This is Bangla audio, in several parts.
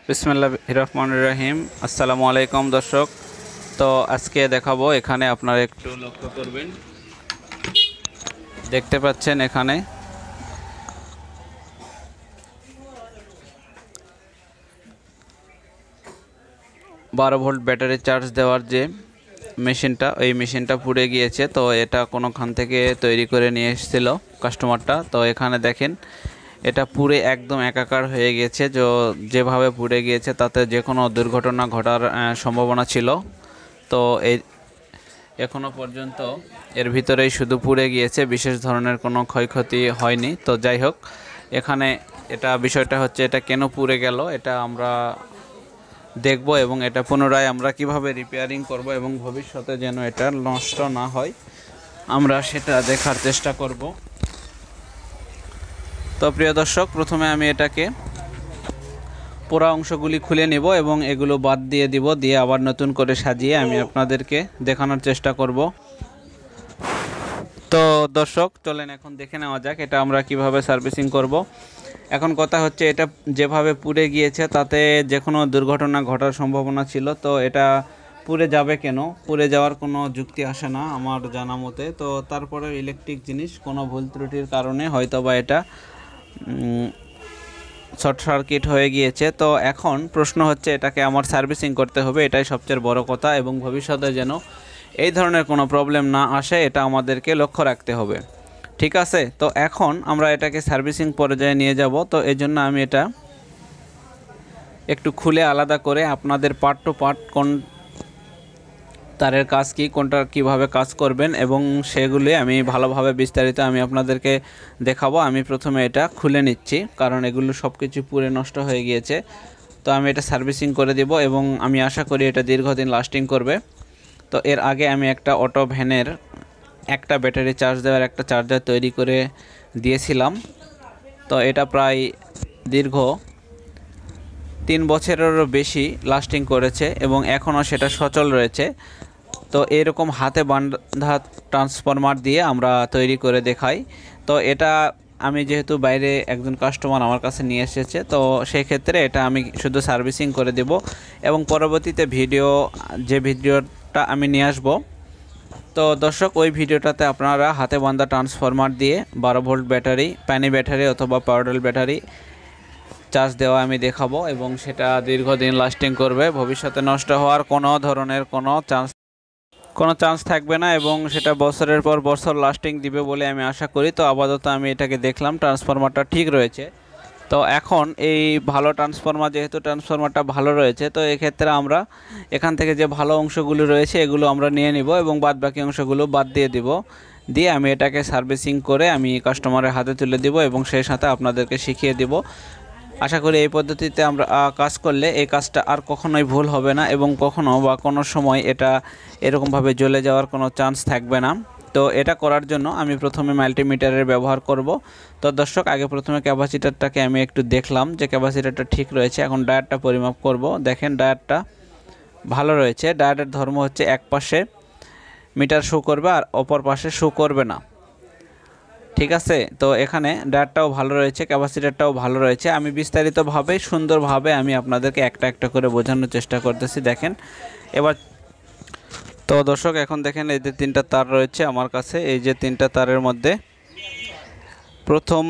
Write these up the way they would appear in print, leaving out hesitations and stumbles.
বিসমিল্লাহির রহমানির রহিম। আসসালামু আলাইকুম দর্শক। তো আজকে দেখাবো, এখানে আপনারা একটু লক্ষ্য করবেন, দেখতে পাচ্ছেন এখানে 12 ভোল্ট ব্যাটারি চার্জ দেওয়ার যে মেশিনটা, এই মেশিনটা পুড়ে গিয়েছে। তো এটা কোনোখান থেকে তৈরি করে নিয়ে এসেছিল কাস্টমারটা। তো এখানে দেখেন এটা পুড়ে একদম একাকার হয়ে গিয়েছে। যেভাবে পুড়ে গিয়েছে তাতে যে কোনো দুর্ঘটনা ঘটার সম্ভাবনা ছিল। তো এই এখনও পর্যন্ত এর ভিতরেই শুধু পুড়ে গিয়েছে, বিশেষ ধরনের কোনো ক্ষয়ক্ষতি হয়নি। তো যাই হোক, এখানে বিষয়টা হচ্ছে এটা কেন পুড়ে গেল এটা আমরা দেখব, এবং এটা পুনরায় আমরা কিভাবে রিপেয়ারিং করব এবং ভবিষ্যতে যেন এটা নষ্ট না হয় আমরা সেটা দেখার চেষ্টা করব। তো প্রিয় দর্শক, প্রথমে আমি এটাকে পোড়া অংশগুলি খুলে নেব এবং এগুলো বাদ দিয়ে দিব, দিয়ে আবার নতুন করে সাজিয়ে আমি আপনাদেরকে দেখানোর চেষ্টা করব। তো দর্শক চলেন এখন দেখে নেওয়া যাক এটা আমরা কিভাবে সার্ভিসিং করব। এখন কথা হচ্ছে, এটা যেভাবে পুড়ে গিয়েছে তাতে যে কোনো দুর্ঘটনা ঘটার সম্ভাবনা ছিল। তো এটা পুড়ে যাবে কেন? পুড়ে যাওয়ার কোনো যুক্তি আসে না আমার জানা মতে। তো তারপরে ইলেকট্রিক জিনিস কোনো ভুল ত্রুটির কারণে হয়তোবা এটা শর্ট সার্কিট হয়ে গিয়েছে। তো এখন প্রশ্ন হচ্ছে এটাকে আমার সার্ভিসিং করতে হবে, এটাই সবচেয়ে বড় কথা, এবং ভবিষ্যতে যেন এই ধরনের কোনো প্রবলেম না আসে এটা আমাদেরকে লক্ষ্য রাখতে হবে। ঠিক আছে, তো এখন আমরা এটাকে সার্ভিসিং পর্যায়ে নিয়ে যাব। তো এই জন্য আমি এটা একটু খুলে আলাদা করে আপনাদের পার্ট টু পার্ট কোন তারের কাজ কি, কোনটা কিভাবে কাজ করবেন এবং সেগুলি আমি ভালোভাবে বিস্তারিত আমি আপনাদেরকে দেখাবো। আমি প্রথমে এটা খুলে নিচ্ছি, কারণ এগুলো সব কিছু পুড়ে নষ্ট হয়ে গিয়েছে। তো আমি এটা সার্ভিসিং করে দেব এবং আমি আশা করি এটা দীর্ঘদিন লাস্টিং করবে। তো এর আগে আমি একটা অটো ভ্যানের একটা ব্যাটারি চার্জ দেওয়ার একটা চার্জার তৈরি করে দিয়েছিলাম। তো এটা প্রায় দীর্ঘ 3 বছরেরও বেশি লাস্টিং করেছে এবং এখনও সেটা সচল রয়েছে। তো এরকম হাতে বাঁধা ট্রান্সফরমার দিয়ে আমরা তৈরি করে দেখাই। তো এটা আমি যেহেতু বাইরে একজন কাস্টমার আমার কাছে নিয়ে এসেছে, তো সেই ক্ষেত্রে এটা আমি শুধু সার্ভিসিং করে দেব এবং পরবর্তীতে যে ভিডিওটা আমি নিয়ে আসব, তো দর্শক ওই ভিডিওটাতে আপনারা হাতে বাঁধা ট্রান্সফরমার দিয়ে 12 ভোল্ট ব্যাটারি, প্যানি ব্যাটারি অথবা পাউডার ব্যাটারি চার্জ দেওয়া আমি দেখাবো এবং সেটা দীর্ঘদিন লাস্টিং করবে। ভবিষ্যতে নষ্ট হওয়ার কোনো ধরনের কোনো চান্স থাকবে না এবং সেটা বছরের পর বছর লাস্টিং দিবে বলে আমি আশা করি। তো আপাতত আমি এটাকে দেখলাম ট্রান্সফরমারটা ঠিক রয়েছে। তো এখন এই ভালো ট্রান্সফরমার, যেহেতু ট্রান্সফরমারটা ভালো রয়েছে, তো এক্ষেত্রে আমরা এখান থেকে যে ভালো অংশগুলো রয়েছে এগুলো আমরা নিয়ে নিব এবং বাদবাকি অংশগুলো বাদ দিয়ে দিব। দিয়ে আমি এটাকে সার্ভিসিং করে আমি কাস্টমারের হাতে তুলে দিব এবং সেই সাথে আপনাদেরকে শিখিয়ে দিব। আশা করি এই পদ্ধতিতে আমরা কাজ করলে এই কাজটা আর কখনোই ভুল হবে না এবং কখনো বা কোনো সময় এটা এরকমভাবে জ্বলে যাওয়ার কোনো চান্স থাকবে না। তো এটা করার জন্য আমি প্রথমে মাল্টিমিটারের ব্যবহার করব। তো দর্শক, আগে প্রথমে ক্যাপাসিটারটাকে আমি একটু দেখলাম যে ক্যাপাসিটারটা ঠিক রয়েছে। এখন ডায়োডটা পরিমাপ করব। দেখেন ডায়োডটা ভালো রয়েছে। ডায়োডের ধর্ম হচ্ছে এক পাশে মিটার শো করবে আর অপর পাশে শো করবে না। ঠিক আছে, তো এখানে ডায়োডটাও ভালো রয়েছে, ক্যাপাসিটারটাও ভালো রয়েছে। আমি বিস্তারিতভাবে সুন্দরভাবে আমি আপনাদেরকে একটা একটা করে বোঝানোর চেষ্টা করতেছি। দেখেন এবার, তো দর্শক এখন দেখেন এই যে 3টা তার রয়েছে আমার কাছে। এই যে 3টা তারের মধ্যে প্রথম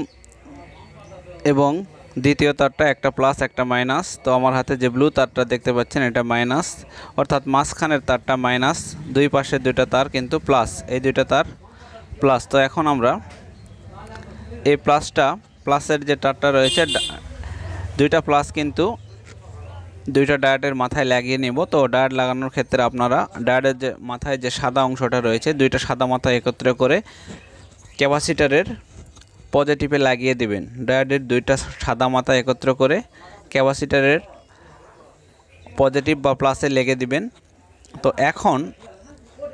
এবং দ্বিতীয় তারটা একটা প্লাস একটা মাইনাস। তো আমার হাতে যে ব্লু তারটা দেখতে পাচ্ছেন এটা মাইনাস, অর্থাৎ মাঝখানের তারটা মাইনাস, দুই পাশে 2টা তার কিন্তু প্লাস, এই 2টা তার প্লাস। তো এখন আমরা এই প্লাসের যে তারটা রয়েছে, 2টা প্লাস কিন্তু 2টা ডায়োডের মাথায় লাগিয়ে নেব। তো ডায়োড লাগানোর ক্ষেত্রে আপনারা ডায়োডের যে মাথায় যে সাদা অংশটা রয়েছে, 2টা সাদা মাথা একত্র করে ক্যাপাসিটারের পজিটিভে লাগিয়ে দেবেন। ডায়োডের 2টা সাদা মাথা একত্র করে ক্যাপাসিটারের পজিটিভ বা প্লাসে লেগে দিবেন। তো এখন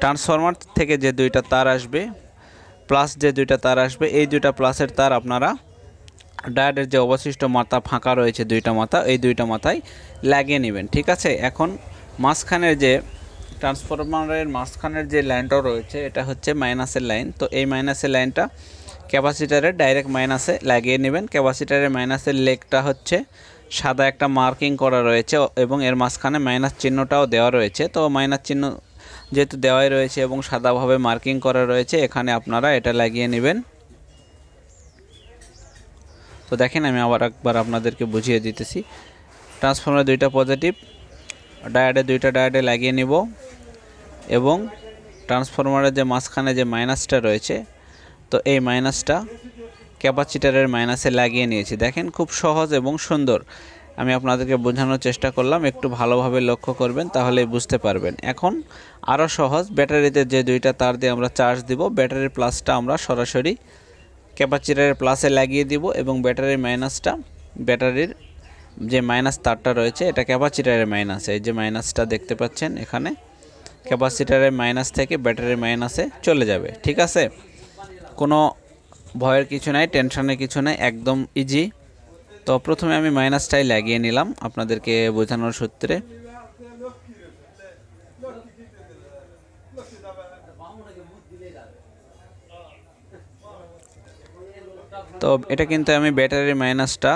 ট্রান্সফরমার থেকে যে 2টা তার আসবে, প্লাস যে 2টা তার আসবে, এই 2টা প্লাসের তার আপনারা ডায়োডের যে অবশিষ্ট মাথা ফাঁকা রয়েছে 2টা মাথা, এই 2টা মাথায় লাগিয়ে নেবেন। ঠিক আছে, এখন মাঝখানের যে ট্রান্সফরমারের মাঝখানের যে লাইনটা রয়েছে এটা হচ্ছে মাইনাসের লাইন। তো এই মাইনাসের লাইনটা ক্যাপাসিটারের ডাইরেক্ট মাইনাসে লাগিয়ে নেবেন। ক্যাপাসিটারের মাইনাসের লেগটা হচ্ছে সাদা একটা মার্কিং করা রয়েছে এবং এর মাঝখানে মাইনাস চিহ্নটাও দেওয়া রয়েছে। তো মাইনাস চিহ্ন যেহেতু দেওয়াই রয়েছে এবং সাদাভাবে মার্কিং করা রয়েছে, এখানে আপনারা এটা লাগিয়ে নেবেন। তো দেখেন আমি আবার একবার আপনাদেরকে বুঝিয়ে দিতেছি। ট্রান্সফরমারের দুইটা পজিটিভ, ডায়োডে দুইটা ডায়োডে লাগিয়ে নিব এবং ট্রান্সফরমারের যে মাঝখানে যে মাইনাসটা রয়েছে, তো এই মাইনাসটা ক্যাপাসিটরের মাইনাসে লাগিয়ে নিয়েছি। দেখেন খুব সহজ এবং সুন্দর আমি আপনাদেরকে বোঝানোর চেষ্টা করলাম, একটু ভালোভাবে লক্ষ্য করবেন তাহলেই বুঝতে পারবেন। এখন আরও সহজ, ব্যাটারিতে যে দুইটা তার দিয়ে আমরা চার্জ দিব, ব্যাটারির প্লাসটা আমরা সরাসরি ক্যাপাসিটরের প্লাসে লাগিয়ে দিব এবং ব্যাটারির মাইনাসটা, ব্যাটারির যে মাইনাস তারটা রয়েছে এটা ক্যাপাসিটরের মাইনাস, এই যে মাইনাসটা দেখতে পাচ্ছেন এখানে, ক্যাপাসিটরের মাইনাস থেকে ব্যাটারির মাইনাসে চলে যাবে। ঠিক আছে, কোনো ভয়ের কিছু নাই, টেনশনের কিছু নাই, একদম ইজি। তো প্রথমে আমি মাইনাসটাই লাগিয়ে নিলাম আপনাদেরকে বোঝানোর সূত্রে। তো এটা কিন্তু আমি ব্যাটারির মাইনাসটা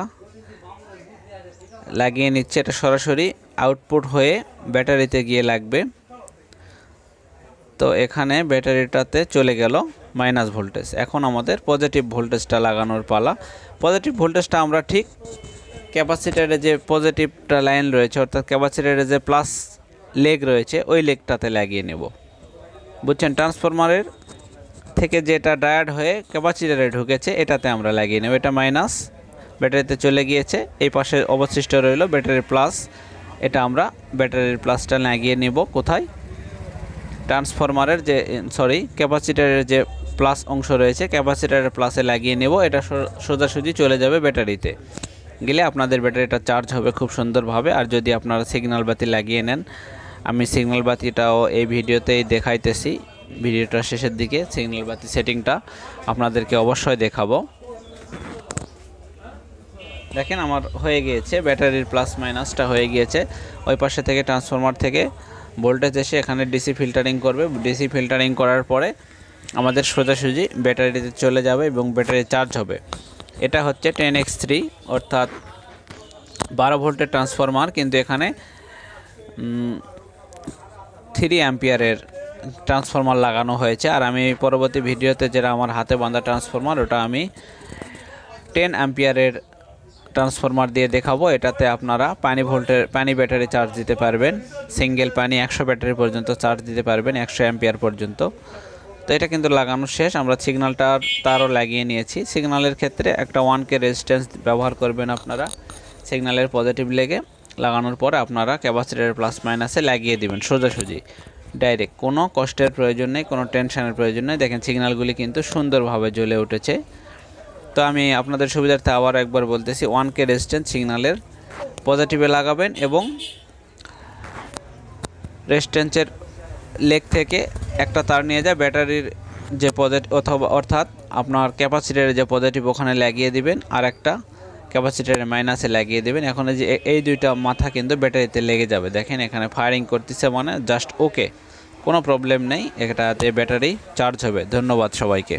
লাগিয়ে নিচ্ছি, এটা সরাসরি আউটপুট হয়ে ব্যাটারিতে গিয়ে লাগবে। তো এখানে ব্যাটারিটাতে চলে গেল মাইনাস ভোল্টেজ। এখন আমাদের পজিটিভ ভোল্টেজটা লাগানোর পালা। পজিটিভ ভোল্টেজটা আমরা ঠিক ক্যাপাসিটরে যে পজিটিভটা লাইন রয়েছে, অর্থাৎ ক্যাপাসিটরে যে প্লাস লেগ রয়েছে ওই লেগটাতে লাগিয়ে নেব। বুঝছেন, ট্রান্সফরমারের থেকে যেটা ডায়োড হয়ে ক্যাপাসিটরে ঢুকেছে এটাতে আমরা লাগিয়ে নেব। এটা মাইনাস ব্যাটারিতে চলে গিয়েছে, এই পাশে অবশিষ্ট রইল ব্যাটারির প্লাস, এটা আমরা ব্যাটারির প্লাসটা লাগিয়ে নেব কোথায়, ট্রান্সফরমারের যে ক্যাপাসিটরের যে প্লাস অংশ রয়েছে ক্যাপাসিটরের প্লাসে লাগিয়ে নেব। এটা সোজাসুজি চলে যাবে ব্যাটারিতে, গেলে আপনাদের ব্যাটারিটা চার্জ হবে খুব সুন্দরভাবে। আর যদি আপনারা সিগন্যাল বাতি লাগিয়ে নেন, আমি সিগন্যাল বাতিটাও এই ভিডিওতেই দেখাইতেছি, ভিডিওটার শেষের দিকে সিগন্যাল বাতি সেটিংটা আপনাদেরকে অবশ্যই দেখাবো। দেখেন আমার হয়ে গিয়েছে, ব্যাটারির প্লাস মাইনাসটা হয়ে গিয়েছে। ওই পাশে থেকে ট্রান্সফরমার থেকে ভোল্টেজ এসে এখানে ডিসি ফিল্টারিং করবে, ডিসি ফিল্টারিং করার পরে আমাদের সোজাসুজি ব্যাটারিতে চলে যাবে এবং ব্যাটারি চার্জ হবে। এটা হচ্ছে 10x3 অর্থাৎ 12 ভোল্টের ট্রান্সফরমার, কিন্তু এখানে 3 অ্যাম্পিয়ারের ট্রান্সফরমার লাগানো হয়েছে। আর আমি পরবর্তী ভিডিওতে যেটা আমার হাতে বাঁধা ট্রান্সফরমার, ওটা আমি 10 অ্যাম্পিয়ারের ট্রান্সফরমার দিয়ে দেখাবো। এটাতে আপনারা পানি ব্যাটারি চার্জ দিতে পারবেন, সিঙ্গেল পানি 100 ব্যাটারি পর্যন্ত চার্জ দিতে পারবেন, 100 অ্যাম্পিয়ার পর্যন্ত। তো এটা কিন্তু লাগানো শেষ, আমরা সিগন্যালটার তারও লাগিয়ে নিয়েছি। সিগন্যালের ক্ষেত্রে একটা 1K রেজিস্ট্যান্স ব্যবহার করবেন আপনারা, সিগন্যালের পজিটিভ লেগে লাগানোর পরে আপনারা ক্যাপাসিটরের প্লাস মাইনাসে লাগিয়ে দিবেন সোজাসুজি ডাইরেক্ট, কোনো কষ্টের প্রয়োজন নেই, কোনো টেনশনের প্রয়োজন নেই। দেখেন সিগন্যালগুলি কিন্তু সুন্দরভাবে জ্বলে উঠেছে। তো আমি আপনাদের সুবিধার্থে আবার একবার বলতেছি, 1K রেজিস্ট্যান্স সিগন্যালের পজিটিভে লাগাবেন এবং রেজিস্ট্যান্সের লেগ থেকে একটা তার নিয়ে যায় ব্যাটারির যে পজিটিভ অর্থাৎ আপনার ক্যাপাসিটরের যে পজিটিভ ওখানে লাগিয়ে দিবেন, আর একটা ক্যাপাসিটরের মাইনাসে লাগিয়ে দেবেন। এখন যে এই দুইটা মাথা কিন্তু ব্যাটারিতে লেগে যাবে। দেখেন এখানে ফায়ারিং করতেছে, মানে জাস্ট ওকে, কোনো প্রবলেম নেই, এটাতে ব্যাটারি চার্জ হবে। ধন্যবাদ সবাইকে।